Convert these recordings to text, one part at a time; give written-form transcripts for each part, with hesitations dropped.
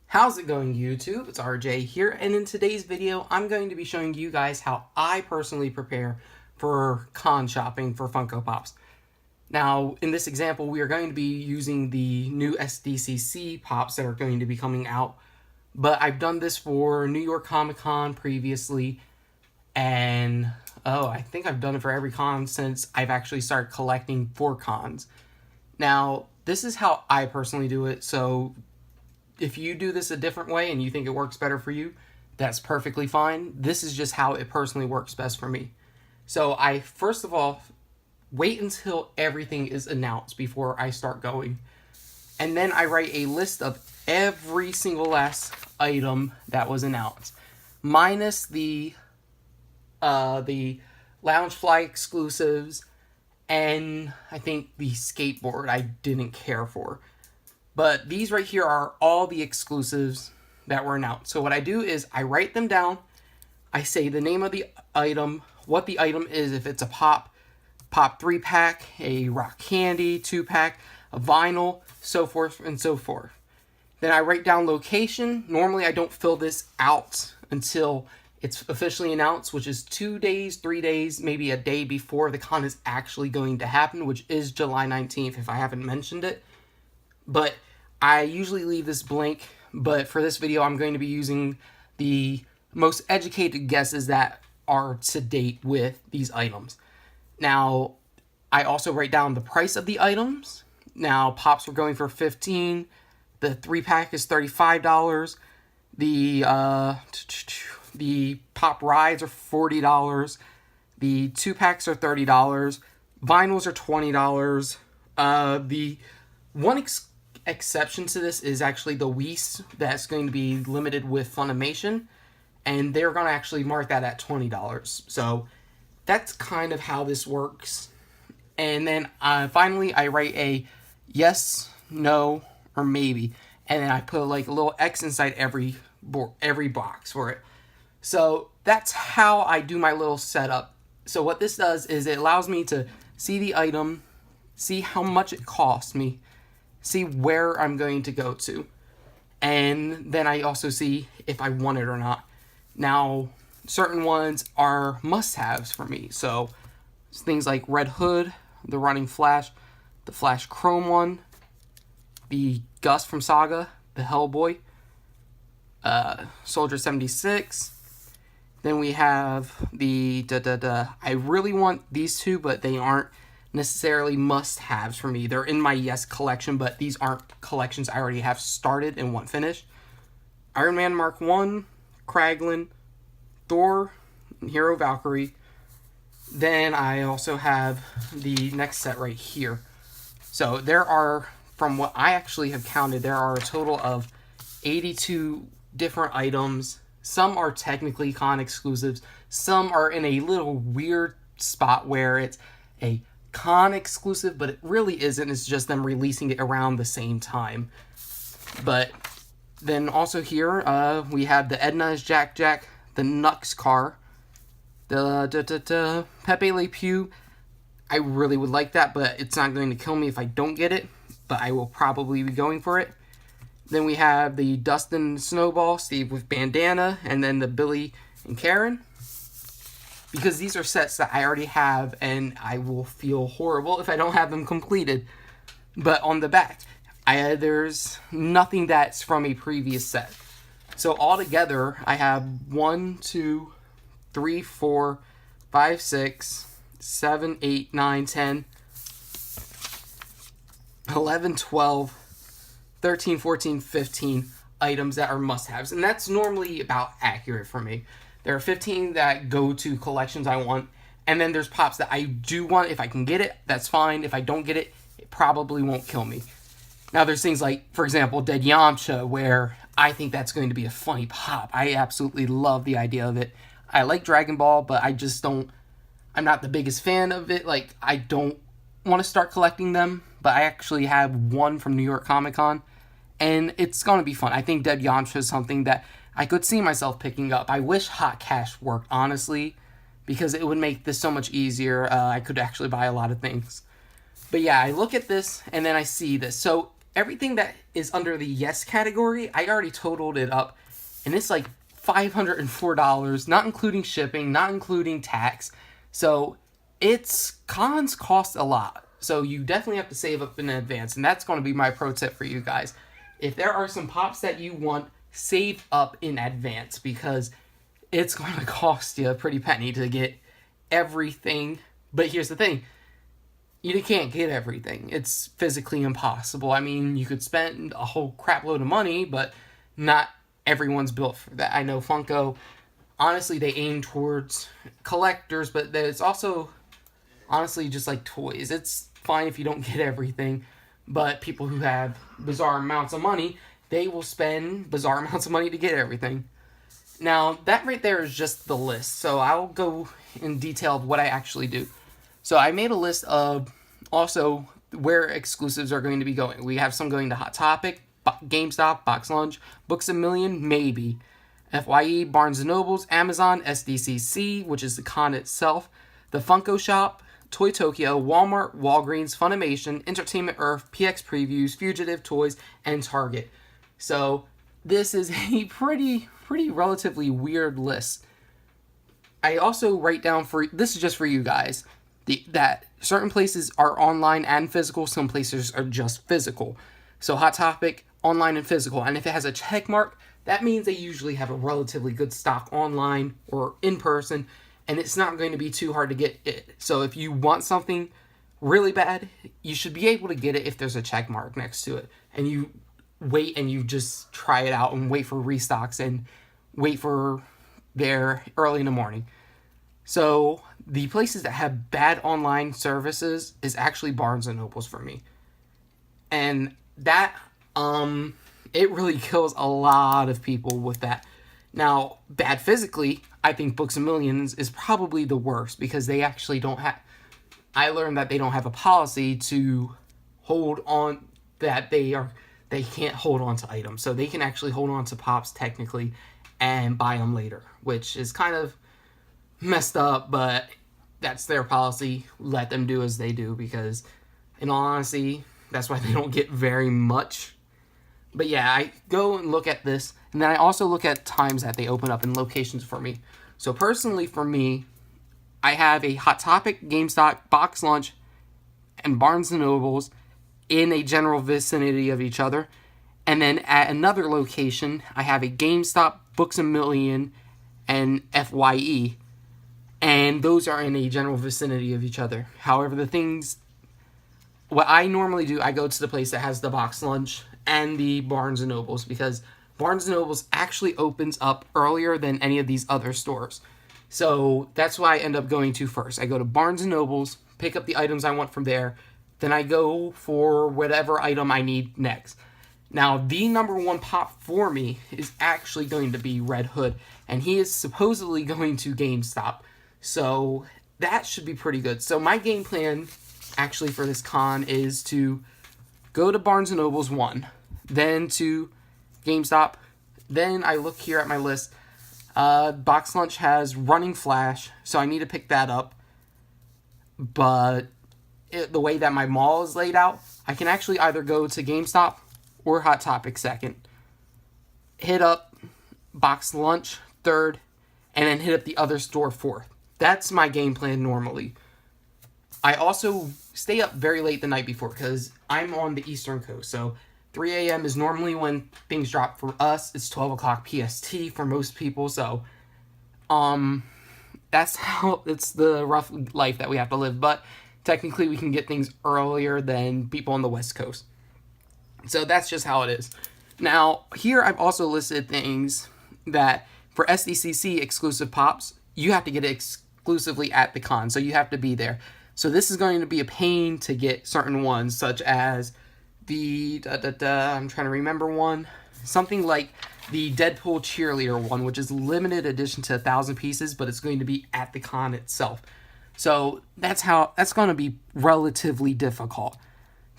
How's it going, YouTube? It's RJ here, and in today's video, I'm going to be showing you guys how I personally prepare for con shopping for Funko Pops. Now, in this example, we are going to be using the new SDCC Pops that are going to be coming out, but I've done this for New York Comic Con previously, and I think I've done it for every con since I've actually started collecting for cons. Now, this is how I personally do it, so if you do this a different way and you think it works better for you, that's perfectly fine. This is just how it personally works best for me. So I, first of all, wait until everything is announced before I start going. And then I write a list of every single last item that was announced, minus the Loungefly exclusives, and I think the skateboard I didn't care for. But these right here are all the exclusives that were announced. So what I do is I write them down. I say the name of the item, what the item is, if it's a Pop 3-pack, a rock candy 2-pack, a vinyl, so forth and so forth. Then I write down location. Normally I don't fill this out until it's officially announced, which is 2 days, 3 days, maybe a day before the con is actually going to happen, which is July 19th if I haven't mentioned it. But I usually leave this blank, but for this video, I'm going to be using the most educated guesses that are to date with these items. Now, I also write down the price of the items. Now, Pops were going for $15. The 3-pack is $35. The Pop Rides are $40. The 2-packs are $30. Vinyls are $20. The one exception to this is actually the Whis that's going to be limited with Funimation, and they're going to actually mark that at $20. So that's kind of how this works. And then finally I write a yes, no, or maybe, and then I put like a little X inside every box for it. So that's how I do my little setup. So what this does is it allows me to see the item, see how much it costs me, see where I'm going to go to, and then I also see if I want it or not. Now, certain ones are must-haves for me, so things like Red Hood, the Running Flash, the Flash Chrome one, the Gus from Saga, the Hellboy, Soldier 76. Then we have the I really want these two, but they aren't necessarily must-haves for me. They're in my yes collection, but these aren't collections I already have started and want finished. Iron Man Mark 1, Kraglin, Thor, Hero Valkyrie. Then I also have the next set right here. So there are, from what I actually have counted, there are a total of 82 different items. Some are technically con exclusives. Some are in a little weird spot where it's a con exclusive, but it really isn't. It's just them releasing it around the same time. But then also here we have the Edna as Jack, the Nux car, the Pepe Le Pew. I really would like that, but it's not going to kill me if I don't get it, but I will probably be going for it. Then we have the Dustin Snowball, Steve with bandana, and then the Billy and Karen. Because these are sets that I already have, and I will feel horrible if I don't have them completed. But on the back, there's nothing that's from a previous set. So altogether, I have 1, 2, 3, 4, 5, 6, 7, 8, 9, 10, 11, 12, 13, 14, 15 items that are must-haves. And that's normally about accurate for me. There are 15 that go to collections I want, and then there's Pops that I do want. If I can get it, that's fine. If I don't get it, it probably won't kill me. Now, there's things like, for example, Dead Yamcha, where I think that's going to be a funny Pop. I absolutely love the idea of it. I like Dragon Ball, but I'm not the biggest fan of it. Like, I don't want to start collecting them, but I actually have one from New York Comic Con, and it's going to be fun. I think Dead Yamcha is something that I could see myself picking up. I wish Hot Cash worked, honestly, because it would make this so much easier. I could actually buy a lot of things. But yeah, I look at this, and then I see this. So everything that is under the yes category, I already totaled it up, and it's like $504, not including shipping, not including tax. So cons cost a lot. So you definitely have to save up in advance, and that's going to be my pro tip for you guys. If there are some pops that you want, save up in advance, because it's going to cost you a pretty penny to get everything. But here's the thing. You can't get everything. It's physically impossible. I mean, you could spend a whole crap load of money, but not everyone's built for that. I know Funko, honestly, they aim towards collectors, but it's also, honestly, just like toys. It's fine if you don't get everything, but people who have bizarre amounts of money, they will spend bizarre amounts of money to get everything. Now, that right there is just the list, so I'll go in detail of what I actually do. So I made a list of also where exclusives are going to be going. We have some going to Hot Topic, GameStop, Box Lunch, Books A Million, maybe, FYE, Barnes & Nobles, Amazon, SDCC, which is the con itself, the Funko Shop, Toy Tokyo, Walmart, Walgreens, Funimation, Entertainment Earth, PX Previews, Fugitive Toys, and Target. So this is a pretty relatively weird list. I also write down this is just for you guys, that certain places are online and physical, some places are just physical. So Hot Topic, online and physical. And if it has a check mark, that means they usually have a relatively good stock online or in person, and it's not going to be too hard to get it. So if you want something really bad, you should be able to get it if there's a check mark next to it. And you wait and you just try it out and wait for restocks and wait for their early in the morning. So the places that have bad online services is actually Barnes & Nobles for me. And that, it really kills a lot of people with that. Now, bad physically, I think Books A Millions is probably the worst, because they actually don't have, I learned that they don't have a policy to hold on, that they can't hold on to items. So they can actually hold on to pops technically and buy them later, which is kind of messed up, but that's their policy. Let them do as they do, because in all honesty, that's why they don't get very much. But yeah, I go and look at this, and then I also look at times that they open up and locations for me. So personally for me, I have a Hot Topic, GameStop, Box Lunch, and Barnes & Nobles in a general vicinity of each other. And then at another location, I have a GameStop, Books A Million, and FYE. And those are in a general vicinity of each other. However, what I normally do, I go to the place that has the Box Lunch and the Barnes & Nobles, because Barnes & Nobles actually opens up earlier than any of these other stores. So that's why I end up going to first. I go to Barnes & Nobles, pick up the items I want from there, then I go for whatever item I need next. Now, the number one pop for me is actually going to be Red Hood, and he is supposedly going to GameStop. So that should be pretty good. So my game plan actually for this con is to go to Barnes & Noble's one, then to GameStop, then I look here at my list. Box Lunch has Running Flash, so I need to pick that up. But the way that my mall is laid out, I can actually either go to GameStop or Hot Topic second, hit up Box Lunch third, and then hit up the other store fourth. That's my game plan normally. I also stay up very late the night before, because I'm on the Eastern Coast, so 3 a.m. is normally when things drop for us. It's 12 o'clock PST for most people, so that's how, it's the rough life that we have to live, but technically we can get things earlier than people on the West Coast. So that's just how it is. Now, here I've also listed things that for SDCC exclusive pops, you have to get it exclusively at the con, so you have to be there. So this is going to be a pain to get certain ones, such as the, I'm trying to remember one, something like the Deadpool cheerleader one, which is limited edition to 1,000 pieces, but it's going to be at the con itself. So that's going to be relatively difficult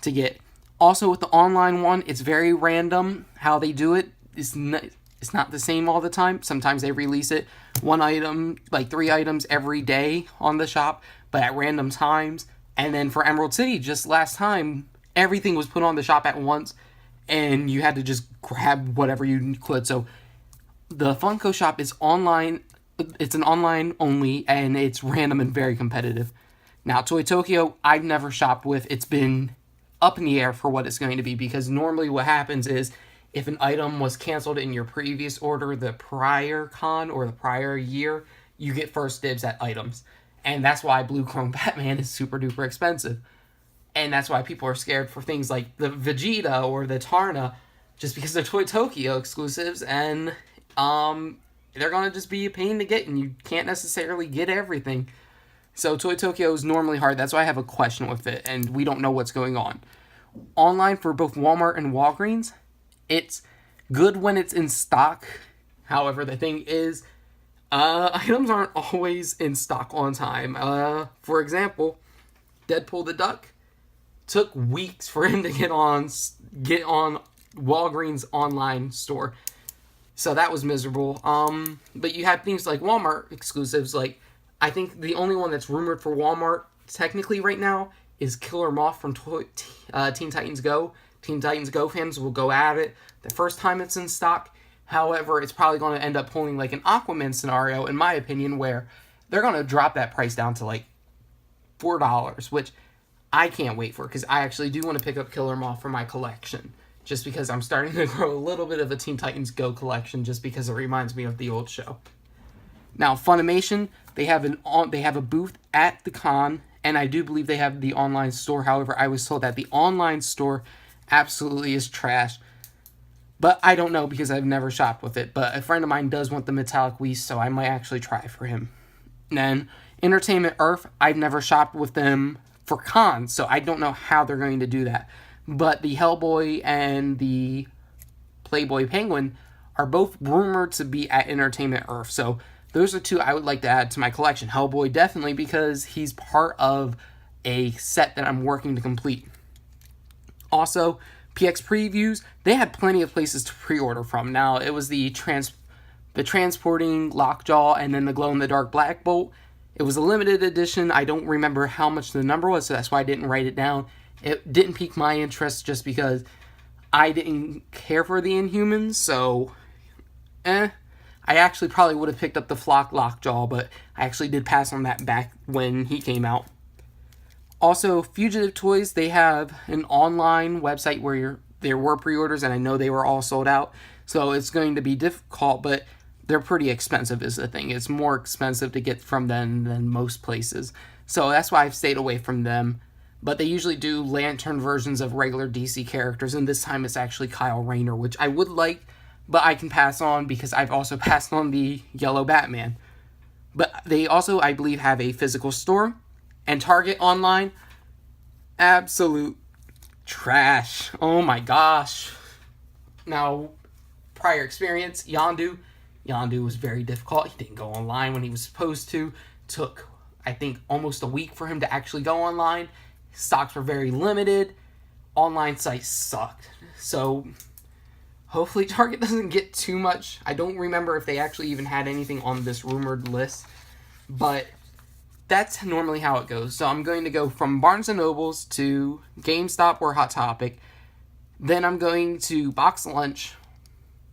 to get. Also with the online one, it's very random how they do it. It's not the same all the time. Sometimes they release it one item, like 3 items every day on the shop, but at random times. And then for Emerald City, just last time, everything was put on the shop at once, and you had to just grab whatever you could. So the Funko Shop is online. It's an online only, and it's random and very competitive. Now, Toy Tokyo, I've never shopped with. It's been up in the air for what it's going to be, because normally what happens is if an item was canceled in your previous order the prior con or the prior year, you get first dibs at items. And that's why Blue Chrome Batman is super duper expensive. And that's why people are scared for things like the Vegeta or the Tarna, just because they're Toy Tokyo exclusives, and they're going to just be a pain to get, and you can't necessarily get everything. So Toy Tokyo is normally hard. That's why I have a question with it, and we don't know what's going on. Online for both Walmart and Walgreens, it's good when it's in stock. However, the thing is, items aren't always in stock on time. For example, Deadpool the Duck took weeks for him to get on Walgreens online store. So that was miserable. But you have things like Walmart exclusives. Like, I think the only one that's rumored for Walmart technically right now is Killer Moth from Teen Titans Go. Teen Titans Go fans will go at it the first time it's in stock. However, it's probably going to end up pulling like an Aquaman scenario, in my opinion, where they're going to drop that price down to like $4, which I can't wait for, because I actually do want to pick up Killer Moth for my collection, just because I'm starting to grow a little bit of a Teen Titans Go collection, just because it reminds me of the old show. Now, Funimation, they have a booth at the con, and I do believe they have the online store. However, I was told that the online store absolutely is trash. But I don't know, because I've never shopped with it. But a friend of mine does want the Metallic Whis, so I might actually try for him. And then Entertainment Earth, I've never shopped with them for cons, so I don't know how they're going to do that. But the Hellboy and the Playboy Penguin are both rumored to be at Entertainment Earth. So those are two I would like to add to my collection. Hellboy definitely, because he's part of a set that I'm working to complete. Also, PX Previews, they had plenty of places to pre-order from. Now, it was the Transporting Lockjaw and then the Glow-in-the-Dark Black Bolt. It was a limited edition. I don't remember how much the number was, so that's why I didn't write it down. It didn't pique my interest just because I didn't care for the Inhumans, so I actually probably would have picked up the Flock Lockjaw, but I actually did pass on that back when he came out. Also, Fugitive Toys, they have an online website where there were pre-orders, and I know they were all sold out, so it's going to be difficult, but they're pretty expensive is the thing. It's more expensive to get from them than most places, so that's why I've stayed away from them. But they usually do Lantern versions of regular DC characters, and this time it's actually Kyle Rayner, which I would like, but I can pass on because I've also passed on the Yellow Batman. But they also, I believe, have a physical store. And Target online, absolute trash. Oh my gosh. Now, prior experience, Yondu was very difficult. He didn't go online when he was supposed to. Took, I think, almost a week for him to actually go online. Stocks were very limited. Online sites sucked. So, hopefully Target doesn't get too much. I don't remember if they actually even had anything on this rumored list. But that's normally how it goes. So I'm going to go from Barnes & Nobles to GameStop or Hot Topic. Then I'm going to Box Lunch.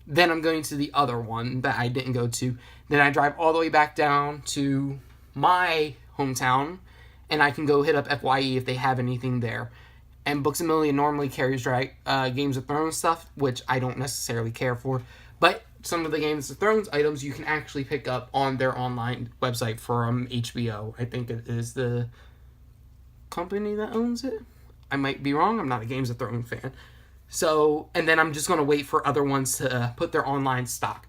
Then I'm going to the other one that I didn't go to. Then I drive all the way back down to my hometown, and I can go hit up FYE if they have anything there. And Books A Million normally carries Games of Thrones stuff, which I don't necessarily care for. But some of the Games of Thrones items you can actually pick up on their online website from HBO. I think it is the company that owns it. I might be wrong. I'm not a Games of Thrones fan. So, and then I'm just going to wait for other ones to put their online stock.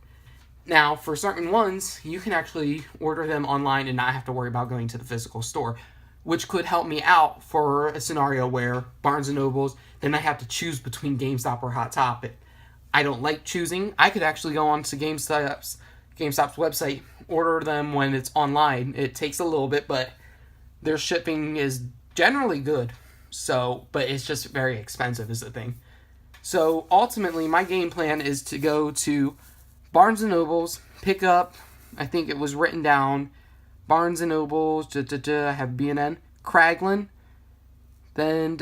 Now, for certain ones, you can actually order them online and not have to worry about going to the physical store, which could help me out for a scenario where Barnes & Nobles, then I have to choose between GameStop or Hot Topic. I don't like choosing. I could actually go on to GameStop's website, order them when it's online. It takes a little bit, but their shipping is generally good. So, but it's just very expensive is the thing. So, ultimately, my game plan is to go to Barnes & Nobles, pick up, I think it was written down, Barnes & Nobles, I have B&N, Kraglin, then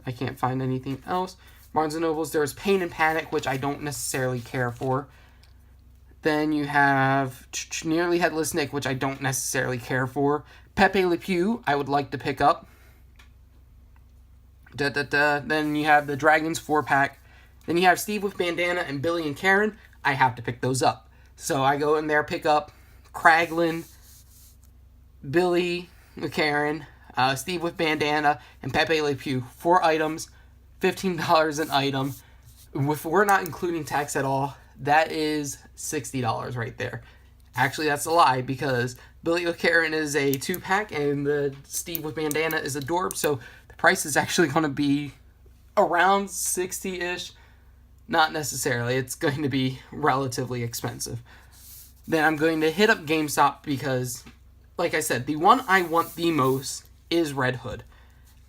I can't find anything else. Barnes & Nobles, there's Pain and Panic, which I don't necessarily care for. Then you have Nearly Headless Nick, which I don't necessarily care for. Pepe Le Pew, I would like to pick up. Then you have the Dragons 4-pack. Then you have Steve with Bandana and Billy and Karen. I have to pick those up. So I go in there, pick up Kraglin, Billy with Karen, Steve with Bandana, and Pepe Le Pew. 4 items, $15 an item. If we're not including tax at all, that is $60 right there. Actually, that's a lie, because Billy with Karen is a 2-pack and the Steve with Bandana is a Dorb, so the price is actually going to be around 60-ish. Not necessarily. It's going to be relatively expensive. Then I'm going to hit up GameStop because, like I said, the one I want the most is Red Hood.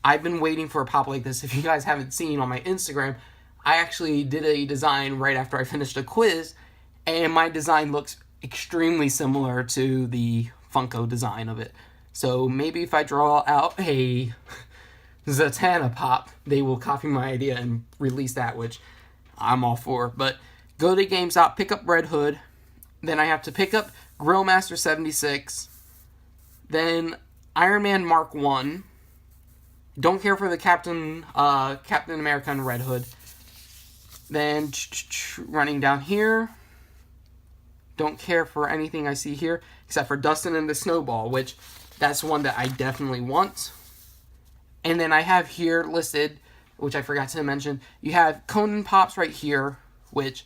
I've been waiting for a pop like this. If you guys haven't seen on my Instagram, I actually did a design right after I finished a quiz, and my design looks extremely similar to the Funko design of it. So maybe if I draw out a Zatanna pop, they will copy my idea and release that, which I'm all for. But go to GameStop, pick up Red Hood. Then I have to pick up Grillmaster 76. Then Iron Man Mark 1. Don't care for the Captain America and Red Hood. Then running down here. Don't care for anything I see here except for Dustin and the Snowball, which that's one that I definitely want. And then I have here listed, which I forgot to mention, you have Conan Pops right here, which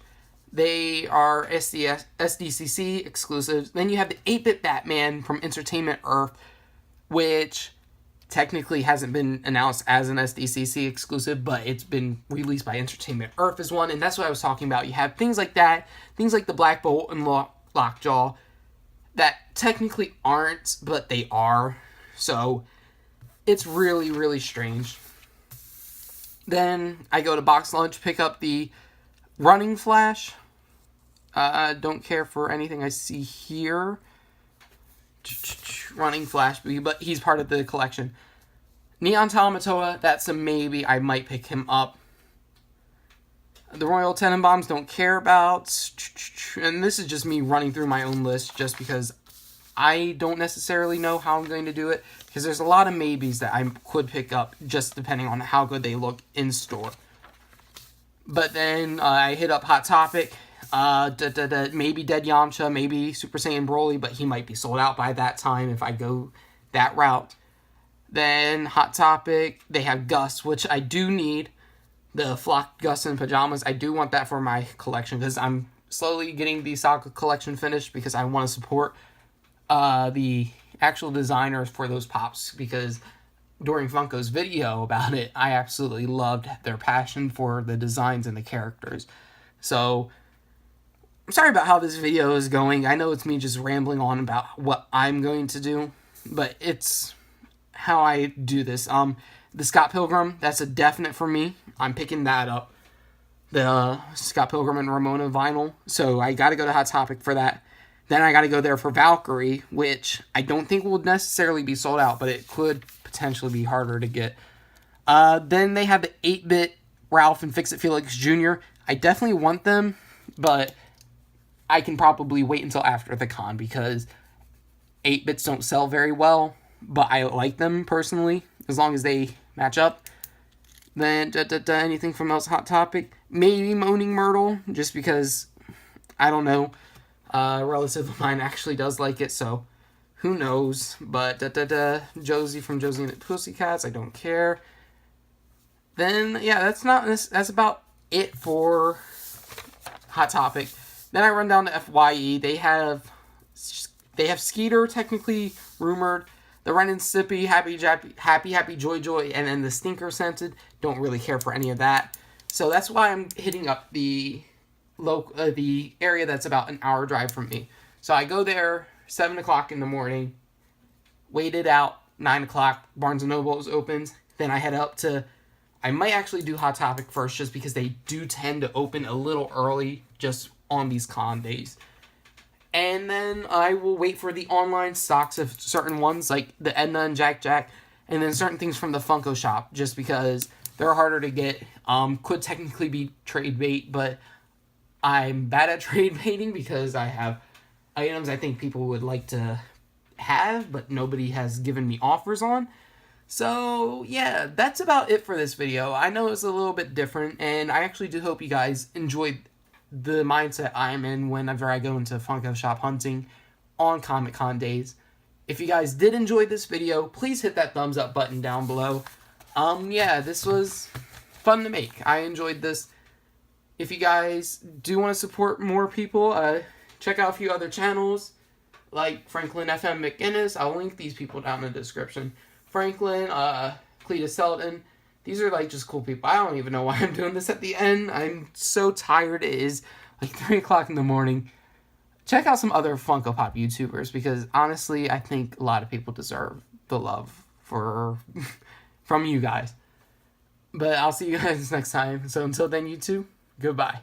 they are SDCC exclusives. Then you have the 8-Bit Batman from Entertainment Earth, which technically hasn't been announced as an SDCC exclusive, but it's been released by Entertainment Earth as one, and that's what I was talking about. You have things like that, things like the Black Bolt and Lockjaw, that technically aren't, but they are. So it's really, really strange. Then I go to Box Lunch, pick up the Running Flash. Don't care for anything I see here. Running Flash, but he's part of the collection. Neon Tamatoa, that's a maybe. I might pick him up. The Royal Tenenbaums, don't care about. And this is just me running through my own list just because I don't necessarily know how I'm going to do it, because there's a lot of maybes that I could pick up just depending on how good they look in store. But then I hit up Hot Topic. Maybe Dead Yamcha, maybe Super Saiyan Broly, but he might be sold out by that time if I go that route. Then Hot Topic, they have Gus, which I do need. The Flock Gus in Pajamas, I do want that for my collection because I'm slowly getting the Saga collection finished because I want to support the actual designers for those pops, because during Funko's video about it, I absolutely loved their passion for the designs and the characters. So I'm sorry about how this video is going. I know it's me just rambling on about what I'm going to do, but it's how I do this. The Scott Pilgrim, that's a definite for me. I'm picking that up. The Scott Pilgrim and Ramona vinyl. So I got to go to Hot Topic for that. Then I got to go there for Valkyrie, which I don't think will necessarily be sold out, but it could potentially be harder to get. Then they have the 8-Bit Ralph and Fix-It Felix Jr. I definitely want them, but I can probably wait until after the con because 8-bits don't sell very well, but I like them personally, as long as they match up. Then, anything from else Hot Topic? Maybe Moaning Myrtle, just because, I don't know, a relative of mine actually does like it, so who knows. But, Josie from Josie and the Pussycats, I don't care. Then, yeah, that's about it for Hot Topic. Then I run down to FYE. They have Skeeter, technically rumored. The Ren and Stimpy, Happy Joy, and then the Stinker Scented. Don't really care for any of that. So that's why I'm hitting up the area that's about an hour drive from me. So I go there 7 o'clock in the morning, wait it out, 9 o'clock, Barnes & Noble opens. Then I head up to, I might actually do Hot Topic first just because they do tend to open a little early just on these con days. And then I will wait for the online stocks of certain ones, like the Edna and Jack, and then certain things from the Funko shop, just because They're harder to get. Could technically be trade bait, but I'm bad at trade baiting because I have items I think people would like to have, but nobody has given me offers on. So, yeah, that's about it for this video. I know it's a little bit different, and I actually do hope you guys enjoyed the mindset I'm in whenever I go into Funko Shop hunting on Comic-Con days. If you guys did enjoy this video, please hit that thumbs up button down below. Yeah, this was fun to make. I enjoyed this. If you guys do want to support more people, check out a few other channels, like Franklin FM McInnes. I'll link these people down in the description. Franklin, Cletus Selden. These are, like, just cool people. I don't even know why I'm doing this at the end. I'm so tired. It is, like, 3 o'clock in the morning. Check out some other Funko Pop YouTubers, because, honestly, I think a lot of people deserve the love from you guys. But I'll see you guys next time. So until then, you two, goodbye.